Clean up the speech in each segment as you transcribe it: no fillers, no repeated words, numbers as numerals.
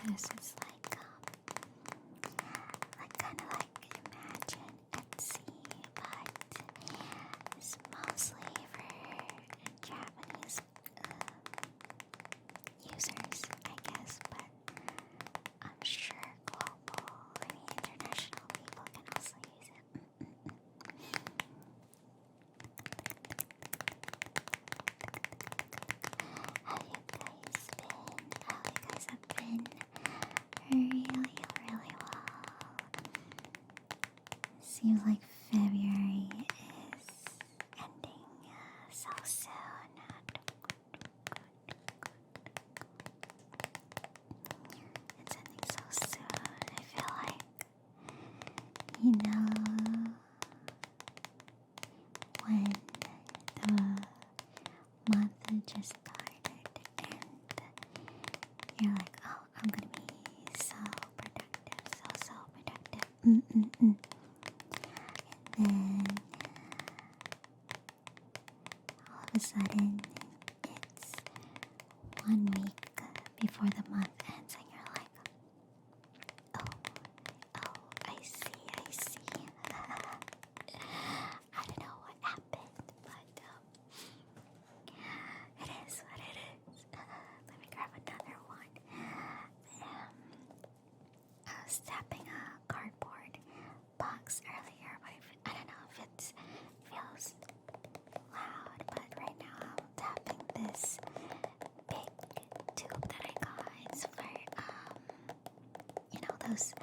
this is like kind of like Imagine at Sea, but it's mostly for Japanese users, I guess, but I'm sure global, international people can also use it. How you guys have been really, really well. Seems like February is ending so soon. It's ending so soon. I feel like, when the month just started and you're like, oh, I'm gonna be so productive, so productive. And then all of a sudden, it's 1 week before the month ends, and you're like, oh, I see. I don't know what happened, but it is what it is. Let me grab another one. I was tapping a cardboard box earlier, but I don't know if it feels loud, but right now I'm tapping this big tube that I got. It's for those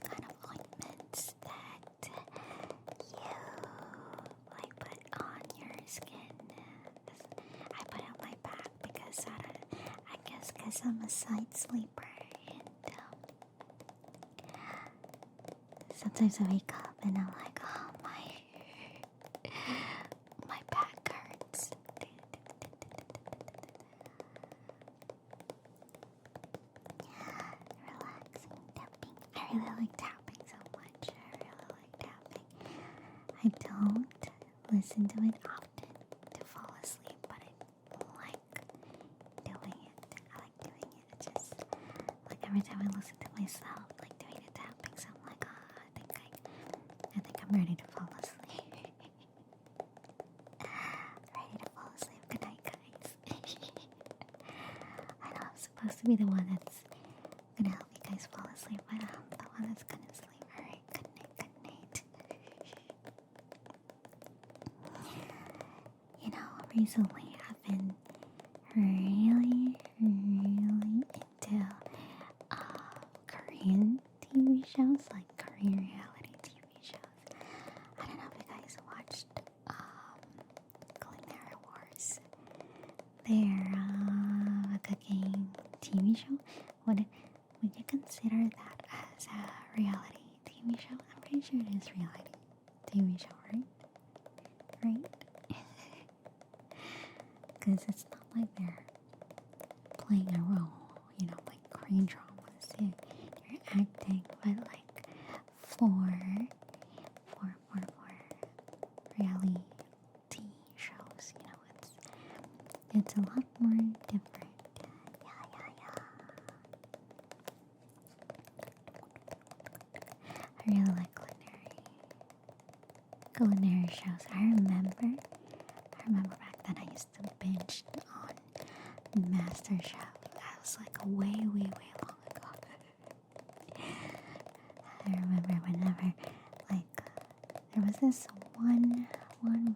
kind of ointments that you like put on your skin. I put it on my back because I guess because I'm a side sleeper, and sometimes I wake up and I'm like, oh, my back hurts. Relaxing tapping. I really like tapping so much. I don't listen to it often to fall asleep, but I like doing it. It's just like every time I listen to myself, like doing the tapping, so I'm like, oh, I think I'm ready to fall asleep. Ready to fall asleep. Good night, guys. I know I'm supposed to be the one that's gonna help you guys fall asleep, but I'm the one that's gonna sleep. Alright, good night. Recently I've been really into Korean TV shows, like Korean reality TV shows. I don't know if you guys watched Culinary Wars. They're a cooking TV show. Would you consider that as a reality TV show? I'm pretty sure it is reality TV show, right? Because it's not like they're playing a role, like Korean dramas. You're acting, but like for reality shows, it's a lot more different. Yeah. I really like culinary shows. I remember back then I used to binge on MasterChef. That was like way long ago. I remember whenever, like, there was this one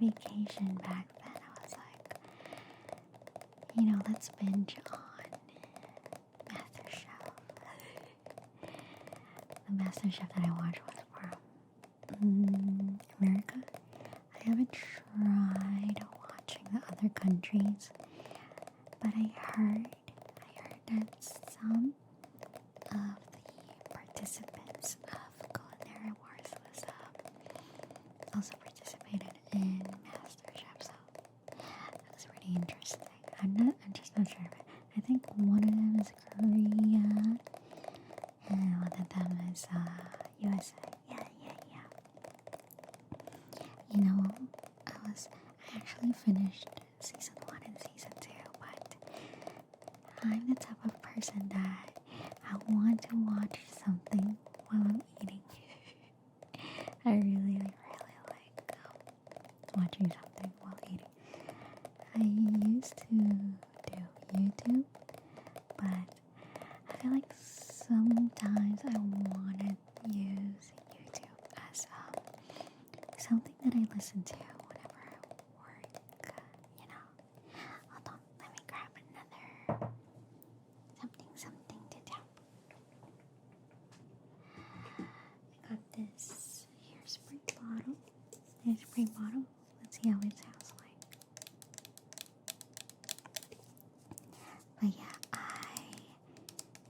vacation back then. I was like, let's binge on MasterChef. The MasterChef that I watched was from America. I haven't tried watching the other countries, but I heard that some of the participants of Culinary Wars also participated in MasterChef, so that was really interesting. I'm just not sure, but I think one of them is Korea, and one of them is USA. Yeah. I actually finished season 1 and season 2, but I'm the type of person that I I want to watch something while I'm eating. I really like watching something while eating. I used to do YouTube, but I feel like sometimes I want to use YouTube as something that I listen to whenever I work, you know. Hold on, let me grab another something to tap. I got this hairspray bottle. Let's see how it sounds like. But yeah, I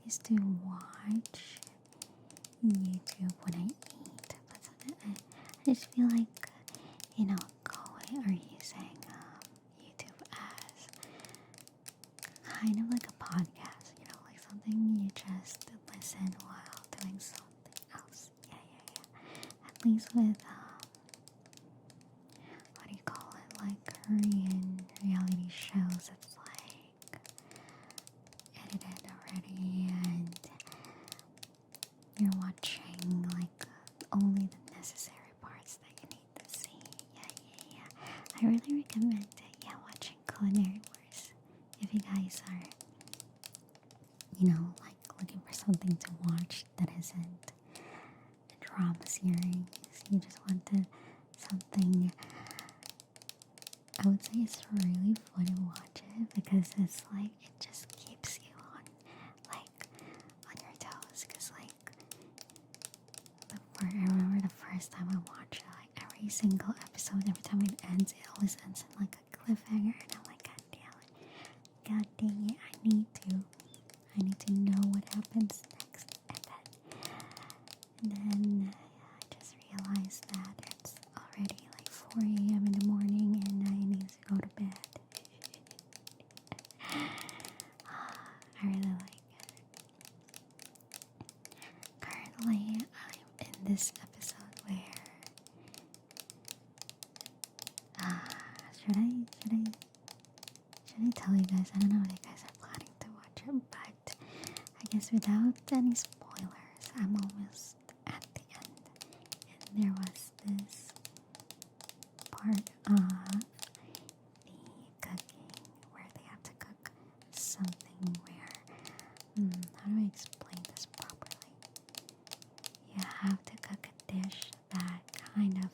used to watch YouTube when I eat, but sometimes I just feel like, going or using YouTube as kind of like a podcast, like something you just listen while doing something else. Yeah. At least with, what do you call it, like Korean reality shows, it's like edited already and you're watching like only the necessary parts that you need to see. Yeah. I really recommend watching Culinary Wars if you guys are, like looking for something to watch that isn't a drama series. You just wanted something, I would say it's really fun to watch it because it's like, it just keeps you on your toes. Because I remember the first time I watched it, like every single episode, every time it ends, it always ends in like a cliffhanger, and I'm like, God dang it, I need to know what happens next. And then I just realized that it's already like 4 a.m. in the morning and I need to go to bed. I really like it. Currently, I'm in this episode where should I tell you guys? I don't know if you guys are planning to watch it, but I guess without any spoilers, I'm almost at the end. And there was this part of the cooking where they have to cook something where, how do I explain this properly? You have to cook a dish that kind of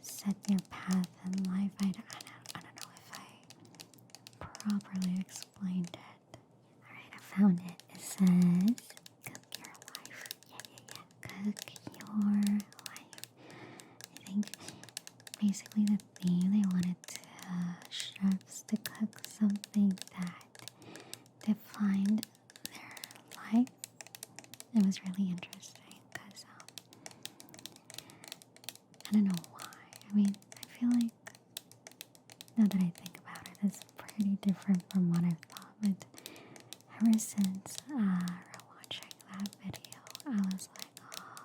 set your path in life. I don't know if I properly explained it. Alright, I found it. It says, cook your life. Yeah. Cook your life. I think basically the theme they wanted chefs to cook something that defined their life. It was really interesting because I don't know why. I mean, I feel like now that I think about it, it's pretty different from what I thought. But ever since watching that video, I was like, oh,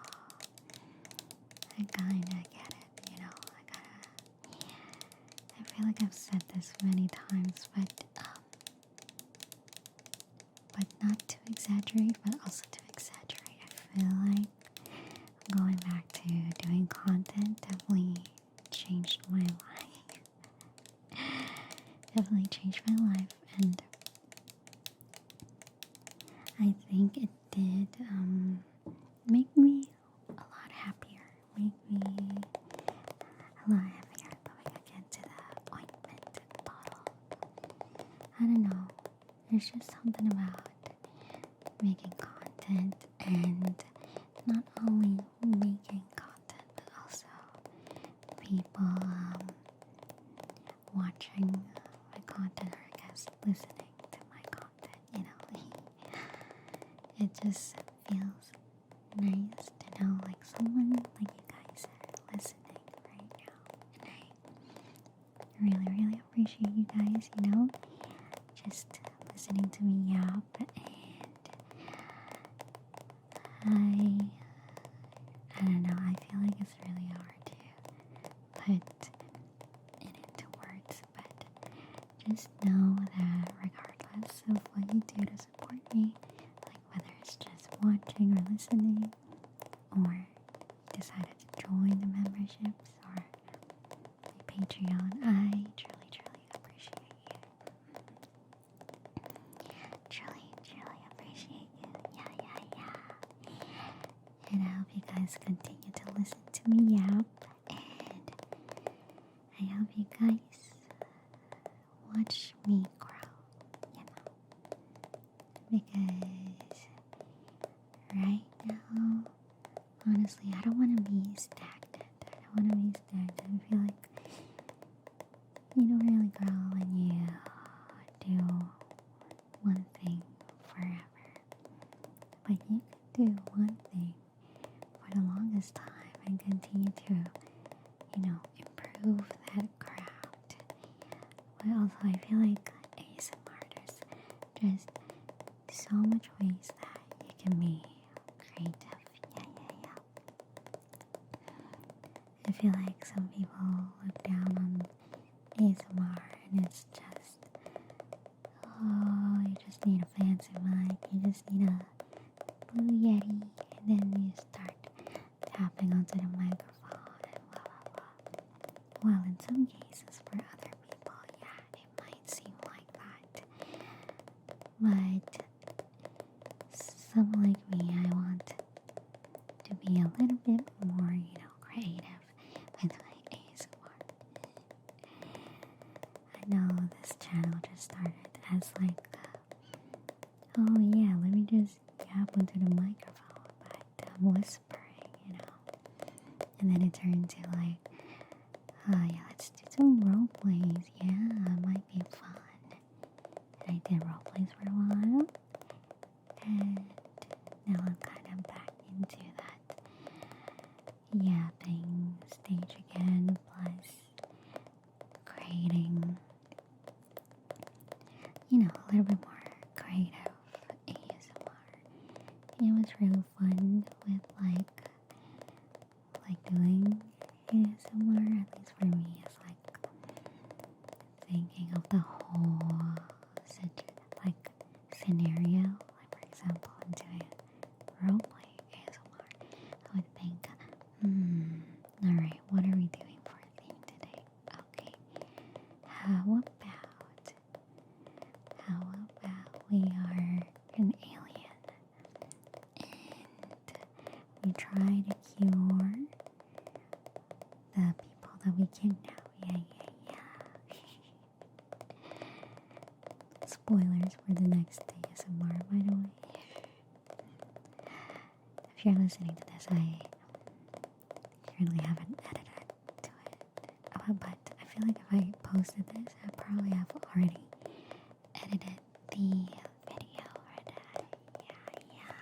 I kinda get it, I feel like I've said this many times, but not to exaggerate, but also to exaggerate. I feel like going back to doing content definitely changed my life. Definitely changed my life, and I think it did make me a lot happier. Make me a lot happier going again to the ointment bottle. I don't know. There's just something about making content, and not only making content, but also people watching my content, or I guess listening to my content. It just feels nice to know like someone like you guys are listening right now, and I really appreciate you guys, just listening to me yap. And I don't know, I feel like it's really hard to put it into words, but just know that regardless of what you do to support me, like watching or listening, or decided to join the memberships or the Patreon. I truly, truly appreciate you. Truly, truly appreciate you. Yeah. And I hope you guys continue to listen to me yap. And I hope you guys watch me grow, because right now, honestly, I don't want to be stagnant. I feel like you don't really grow when you do one thing forever. But you can do one thing for the longest time and continue to, improve that craft. But also, I feel like ASMR, there's just so much ways that you can be creative. Yeah. I feel like some people look down on ASMR and it's just, oh, you just need a fancy mic, you just need a Blue Yeti, and then you start tapping onto the microphone and blah blah blah. Well, in some cases for other people, yeah, it might seem like that. But someone like me, I want to be a little bit more, creative with my ASMR. I know this channel just started as like, oh yeah, let me just yap into the microphone, but I'm whispering, And then it turned to like, oh yeah, let's do some role plays. Yeah, it might be fun. And I did role plays for a while. And now I'm kind of back into that yapping stage again, plus creating, a little bit more creative ASMR. It was real fun with like doing ASMR, at least for me, it's like thinking of the whole scenario. Like for example, I'm doing roleplay ASMR. I would think, alright, what are we doing for a theme today? Okay, how about we are an alien and we try to cure the people that we kidnap. Yeah. Spoilers for the next ASMR, by the way. If you're listening to this, I currently haven't edited to it. But I feel like if I posted this, I probably have already edited the video for that. Yeah.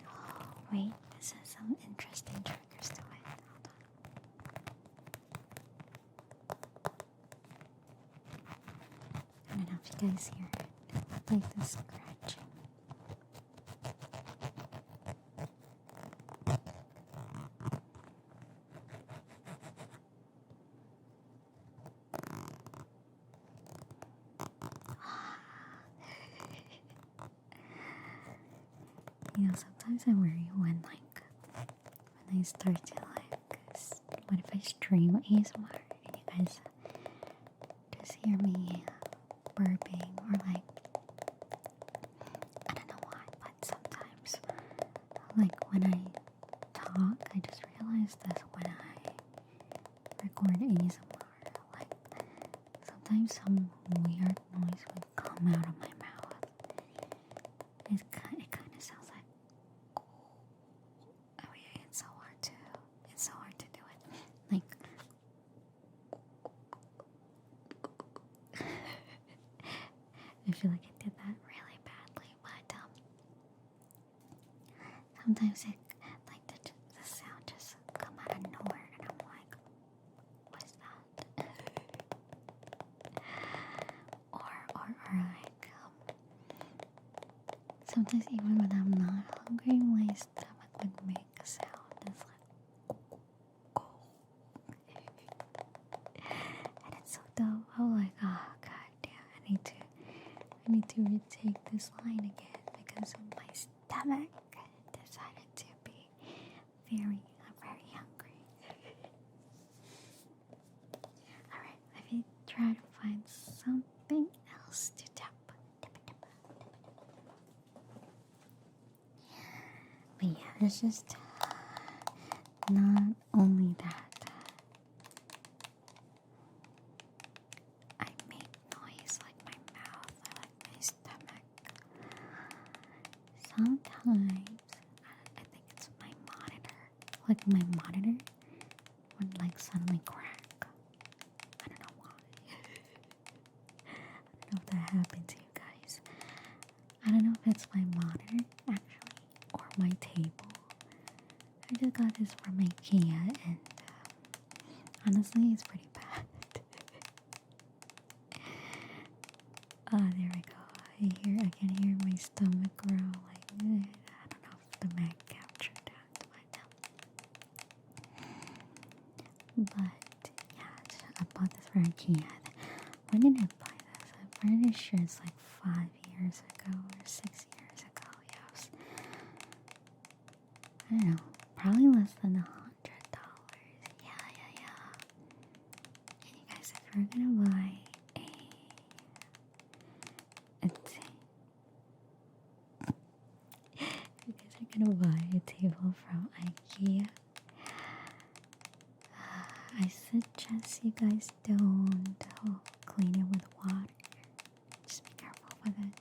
Oh, wait, this has some interesting triggers to it. Hold on. I don't know if you guys hear it. Like the scratching. Sometimes I worry when I start to what if I stream ASMR and you guys just hear me burping or I don't know why, but sometimes when I talk, I just realize that when I record ASMR, sometimes some weird noise would come out of my mouth. It kind of sounds like, oh yeah, it's so hard to do it. I feel like I did that really badly, but sometimes the sound just come out of nowhere, and I'm like, what's that? Sometimes even when I'm not hungry, my stomach would make a sound. It's and it's so dope. I'm like, oh god damn, I need to retake this line again because my stomach decided to be very hungry. Alright, let me try to find something else to tap. But yeah, there's just not only that. I make noise like my mouth or like my stomach. Sometimes, I think it's my monitor. Like my monitor would like suddenly crack. I don't know why. I don't know if that happened to you guys. I don't know if it's my monitor actually or my table. I just got this from IKEA and honestly it's pretty bad. There we go. I can hear my stomach growl. Like, I don't know if the mic captured that by now. But yeah, I bought this from IKEA. When did I buy this? I'm pretty sure it's like 5 years ago or 6 years ago. Yes. I don't know. Probably less than $100. Yeah. And you guys, if you're gonna buy a table from IKEA, I suggest you guys don't clean it with water. Just be careful with it.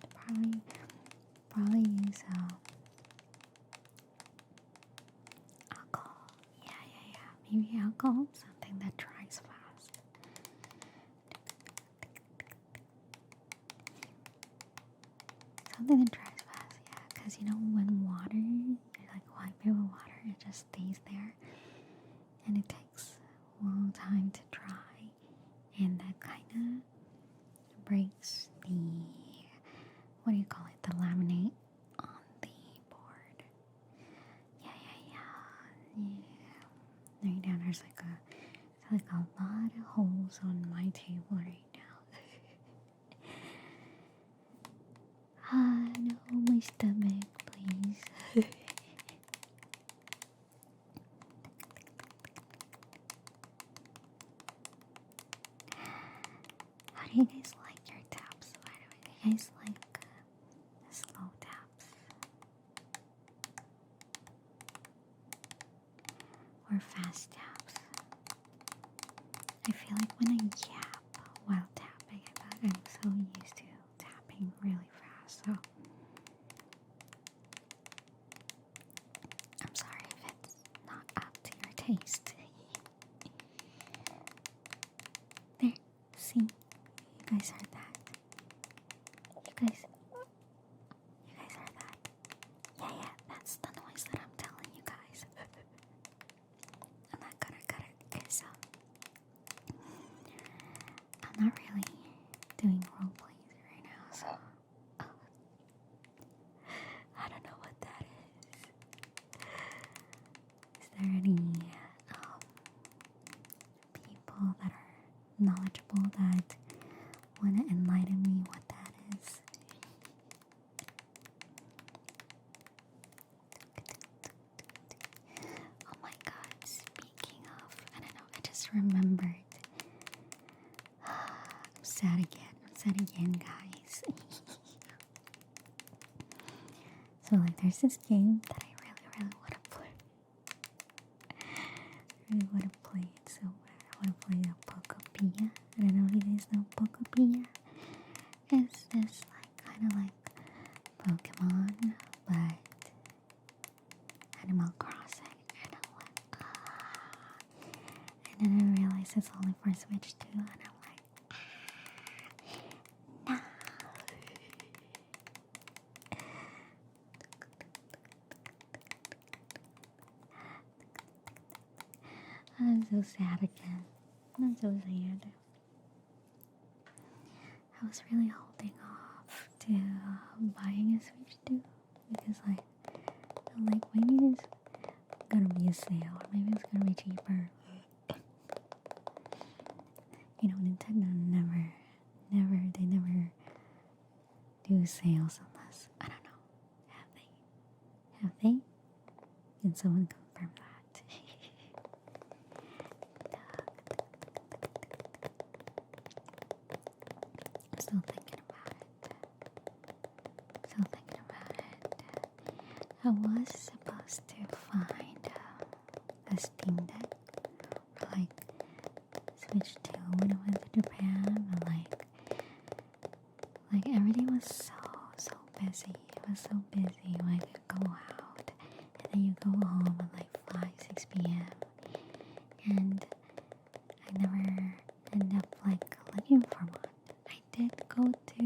Probably use alcohol. Yeah. Maybe alcohol, something that dries fast. Something that dries fast, yeah. Because when water, you like wipe it with water, it just stays there. And it takes a long time to dry. And that kind of breaks the, what do you call it? The laminate on the board. Yeah. Right now there's like a lot of holes on my table right now. No, my stomach, please. How do you guys like your taps, by the way? Do you guys like slow taps? Or fast taps? I feel like when I yap while tapping, I'm so used to tapping really fast, so I'm sorry if it's not up to your taste. There, see? You guys heard that? You guys heard that? Yeah, that's the noise that I'm telling you guys. I'm not gonna cut it because I'm not really doing role plays right now, so I don't know what that is. Is there any people that are knowledgeable that want to enlighten me what that is? Oh my god, speaking of, I don't know, I just remembered. I'm sad again, guys. So like there's this game that I really want to play. I really want to play it so bad. I want to play the Pokopia. I don't know if you guys know Pokopia. It's this kind of like Pokemon, but Animal Crossing. And I'm like, and then I realized it's only for Switch too, and I'm like, nah. I'm so sad again. I'm so sad. I was really holding off to buying a Switch too, because I'm like, maybe there's gonna be a sale, or maybe it's gonna be cheaper. Nintendo never do do sales unless, I don't know, have they? Have they? Can someone confirm that? I'm still thinking about it. Still thinking about it. I was supposed to find a Steam Deck or like Switch 2 when I went to Japan, but like everything was so busy. It was so busy. Like you go out and then you go home at like 5, 6 p.m. and I never end up like looking for one. I did go to,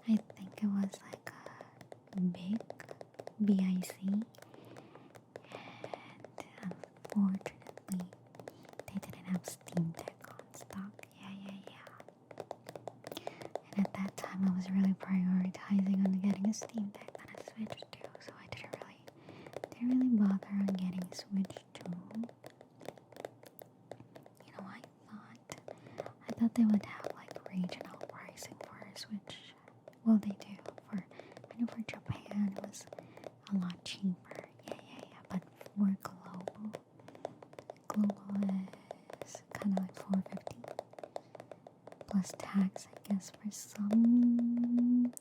I think it was like a big BIC, and unfortunately they didn't have Steam Deck on stock. Yeah. And at that time I was really prioritizing on getting a Steam Deck than a Switch 2, so I didn't really bother on getting a Switch 2. You know, I thought they would have like regional pricing for a Switch. Well, they do. I know for Japan it was a lot cheaper. Yeah. But for global is kind of like $450 plus tax, I guess, for some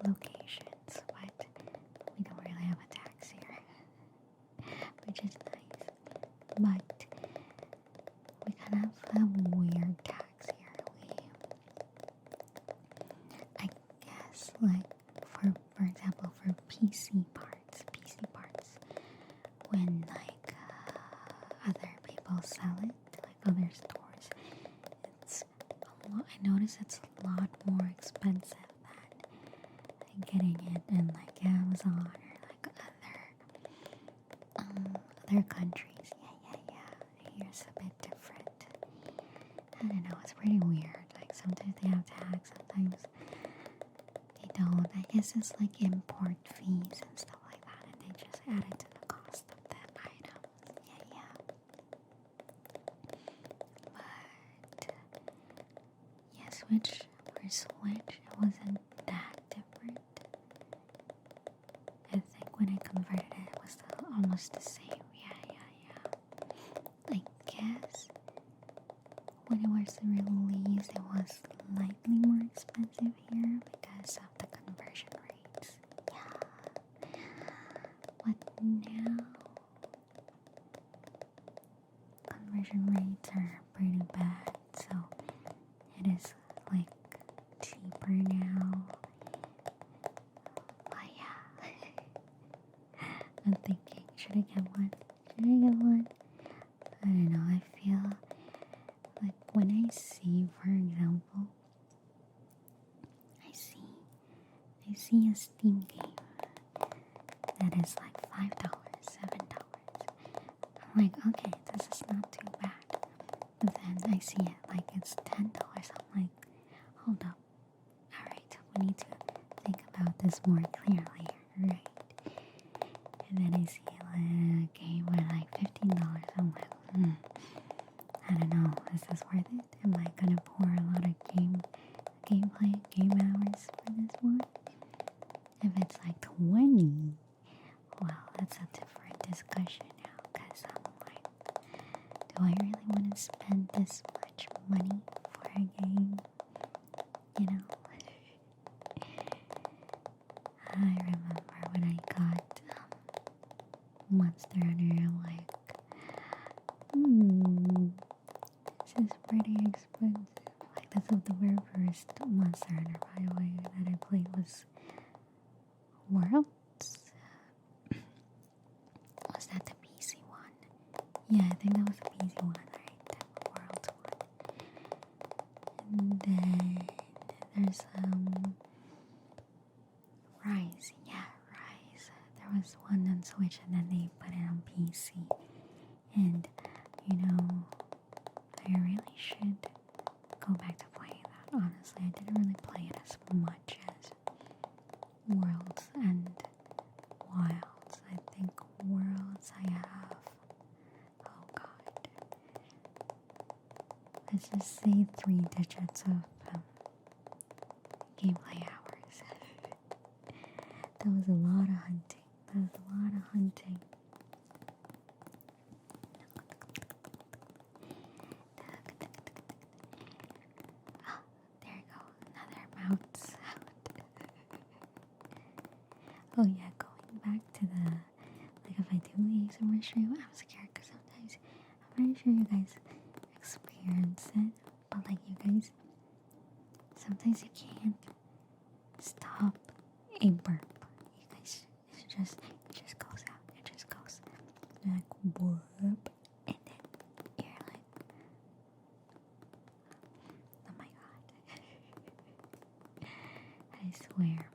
locations. But we don't really have a tax here, which is nice. But we kind of have weird tax here. I guess, like for example, for PC parts, when like other people sell it, like other stores, I notice it's a lot more expensive than getting it in like Amazon or like other countries. Yeah. Here's a bit different. I don't know, it's pretty weird. Like sometimes they have tax, sometimes they don't. I guess it's like import fees and stuff like that, and they just add it to the cost of that item. Yeah. But yeah, Switch, it wasn't that different. I think when I converted it, it was almost the same. Yeah. I guess when it was released, it was slightly more expensive here because of the conversion rates. Yeah. But now, conversion rates are pretty bad, so it is like cheaper now. But yeah, I'm thinking, should I get one? I don't know, I feel like when I see, for example, I see a Steam game that is like $5, $7. I'm like, okay, this is not too bad. But then I see it like it's $10. I'm like, hold up. Alright, we need to think about this more clearly, right? And then I see a game with like $15. I'm like, I don't know, is this worth it? Am I gonna pour a lot of game hours for this one? If it's like 20, well, that's a different discussion now, because I'm like, do I really want to spend this much money for a game? You know? I remember when I got Monster Hunter, I'm like, this is pretty expensive. Like, that's the very first Monster Hunter, by the way, that I played was Worlds. Was that the PC one? Yeah, I think that was the PC one, right? The Worlds one. And then there's Rise. Yeah, Rise. There was one on Switch and then they put it on PC. And, you know, I really should go back to playing that. Honestly, I didn't really play it as much as Worlds and Wilds. I think Worlds I have, oh god, let's just say 3 digits of gameplay hours. That was a lot of hunting. That was a lot of hunting. Oh, there you go. Another mouth sound. Oh yeah, going back to the, like if I do ASMR stream, I'm scared because sometimes, I'm pretty sure you guys experience it, but like you guys, sometimes you can't stop a burp. You guys, it just goes out. It just goes. You're like, burp. And then you're like, oh my god. I swear.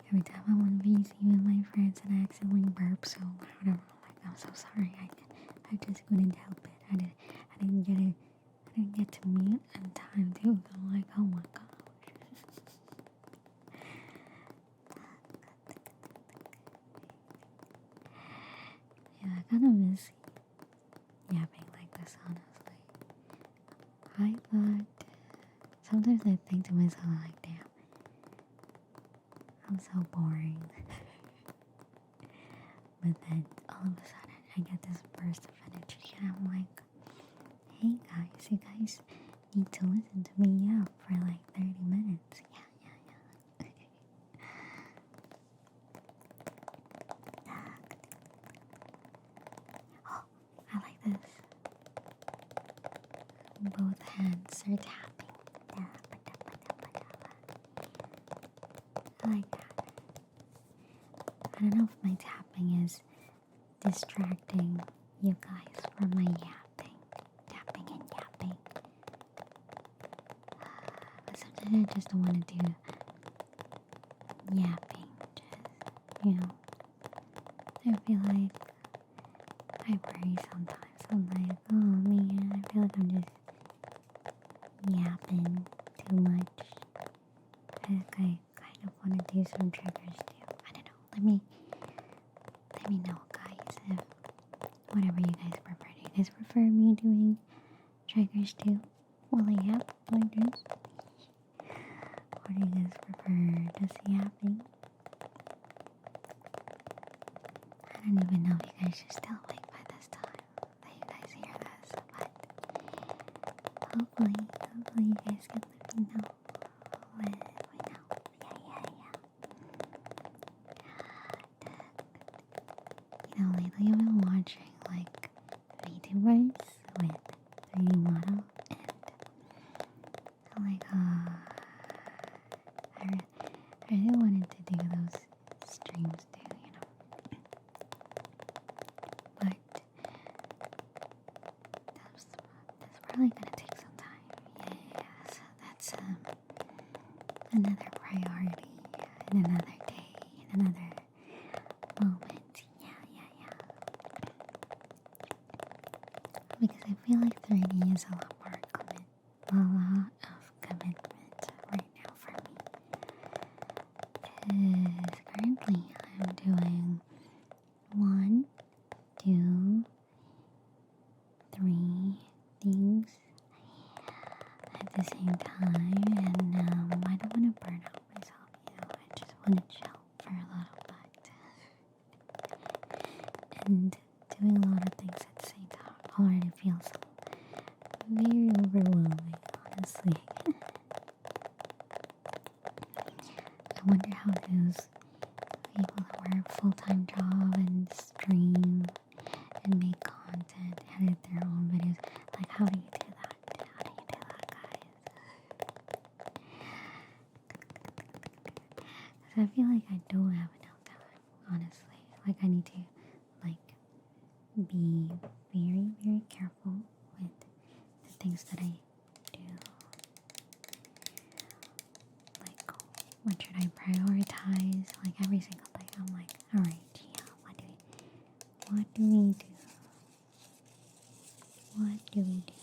Every time I want to be seen with my friends and I accidentally burp so loud, I'm like, I'm so sorry. I just couldn't help it. I didn't get to mute in time too. I'm like, oh my gosh. Yeah, I kind of miss yapping like this, honestly. I thought, sometimes I think to myself like, damn, I'm so boring. But then all of a sudden I get this burst of energy and I'm like, hey guys, you guys need to listen to me yap for like 30 minutes. Yeah. Oh, I like this. Both hands are tapping. I like that. I don't know if my tapping is distracting you guys from my yapping. Tapping and yapping. But sometimes I just don't want to do yapping. Just, you know. I feel like I worry sometimes. I'm like, oh man, I feel like I'm just yapping too much. I think I kind of want to do some triggers too. I don't know. Let me know, guys, if whatever you guys prefer. Do you guys prefer me doing triggers too? Will I yap like this? Or do you guys prefer just yapping? I don't even know if you guys are still awake by this time that you guys hear this, but hopefully you guys can let me know. Let me know. Yeah. You know, lately I've been watching like vtubers with 3D model, and like I really wanted to do those streams too, you know. But that's probably gonna take some time. Yeah, so that's another priority in another day, in another moment. Yeah. Because I feel like 3D is a lot of commitment right now for me. Because currently I'm doing 1, 2, 3 things at the same time, and I don't want to burn out myself, you know. I just want to chill for a little bit. And doing a lot of things at the same time already feels very overwhelming, honestly. I wonder how those people that work a full-time job and stream and make content, edit their own videos, like how do you do that? How do you do that, guys? Because I feel like I don't have enough time, honestly. Like I need to be very, very careful with the things that I do. Like, what should I prioritize? Like every single day, I'm like, alright, Gia, what do we do? What do we do?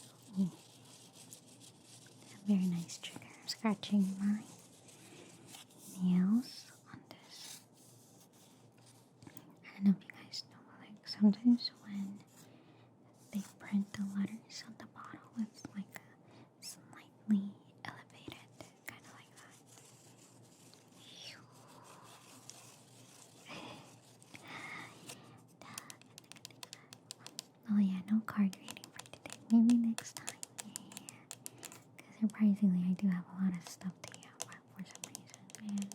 Ooh. A very nice trigger. I'm scratching my nails on this. I don't know if you guys know, like sometimes when they print the letters on the bottle, it's like a slightly elevated kind of Surprisingly, I do have a lot of stuff to eat for some reason. Man.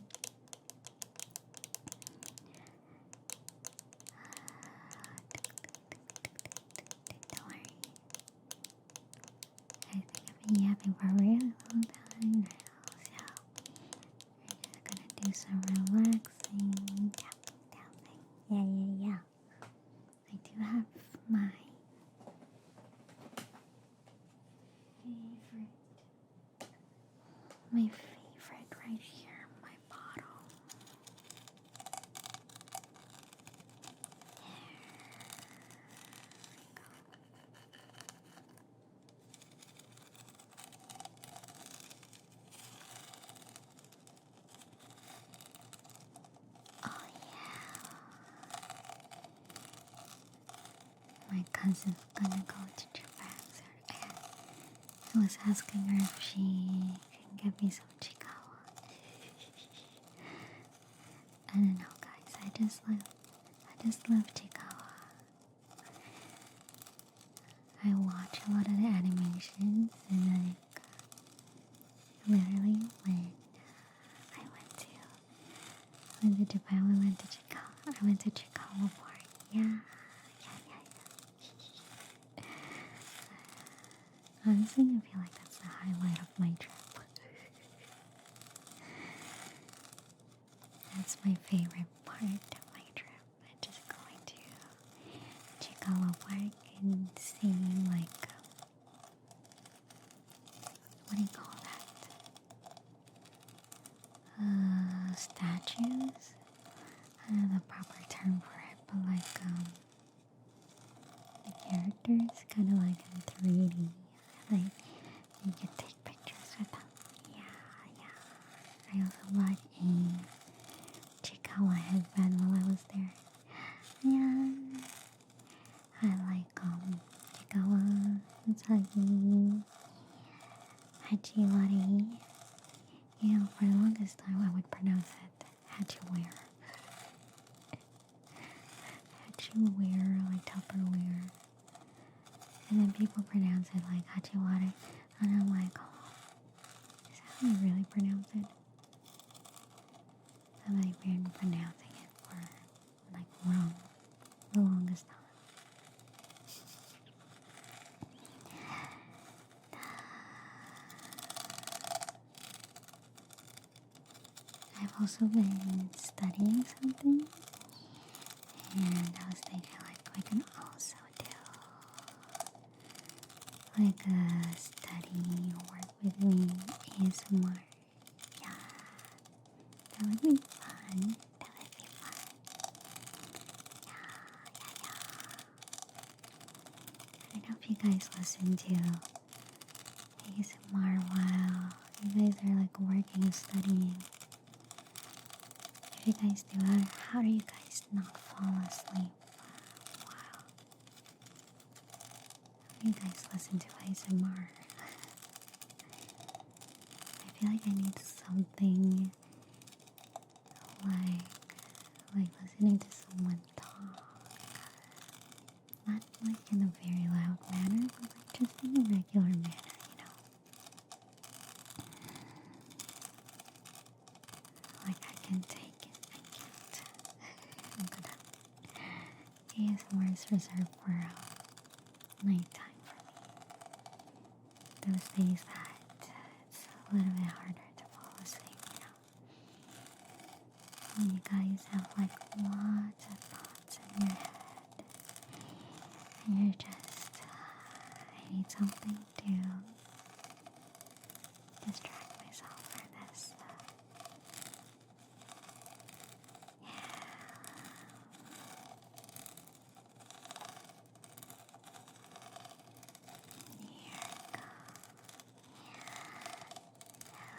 Don't worry. I think I've been yapping for a really long time now, so we're just gonna do some relaxing tapping. Yeah. I do have my favorite right here, my bottle. Oh yeah. My cousin's gonna go to Japan, so I was asking her if she can get me some chiikawa. I don't know, guys. I just love chiikawa. I watch a lot of the animations, and literally when I went to Japan, we went to Chiikawa. I went to Chiikawa Park. Yeah. Honestly, I feel like that's the highlight of my trip. That's my favorite part of my trip. Just going to Chiikawa Park and seeing what do you call that? Statues? I don't know the proper term for it, but the characters kind of like in 3D. Like you can take pictures with them. Yeah. I also bought a Chiikawa headband while I was there. Yeah. I like Chiikawa, Usagi, Hachiwari. You know, for the longest time I would pronounce it Hachiware. Hachiware, like Tupperware. And then people pronounce it like Hachiwari. And I'm like, oh, is that how you really pronounce it? I've been pronouncing it for wrong the longest time. I've also been studying something, and I was thinking we can also do a study or work with me ASMR. Yeah, that would be fun. I don't know if you guys listen to ASMR while you guys are working and studying. If you guys do that, how do you guys not fall asleep? Wow. How do you guys listen to ASMR? I feel like I need something listening to someone talk. Not in a very loud manner, but just in a regular manner, I can take it. I can't. ASMR is reserved for nighttime for me. Those days that it's a little bit harder to fall asleep, When you guys have lots of thoughts in your head. And you're just, I need something to distract myself for this.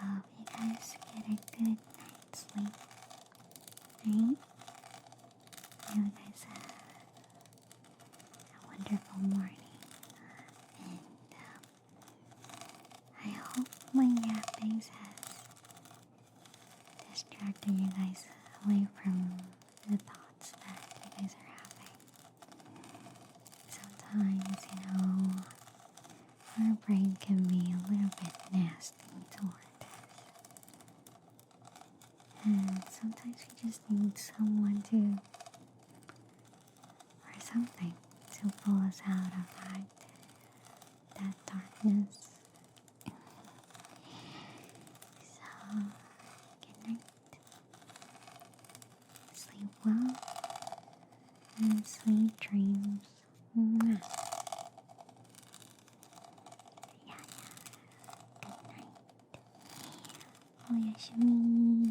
I hope you guys get a good night's sleep. Right? I hope you guys have a wonderful morning. And I hope my yappings has distracted you guys away from the thoughts that you guys are having. Sometimes, our brain can can be a little bit nasty toward us. And sometimes we just need someone to, or something, to pull us out of that darkness. So, good night. Sleep well and sweet dreams. Mwah. Yeah. Good night. Oyashimi.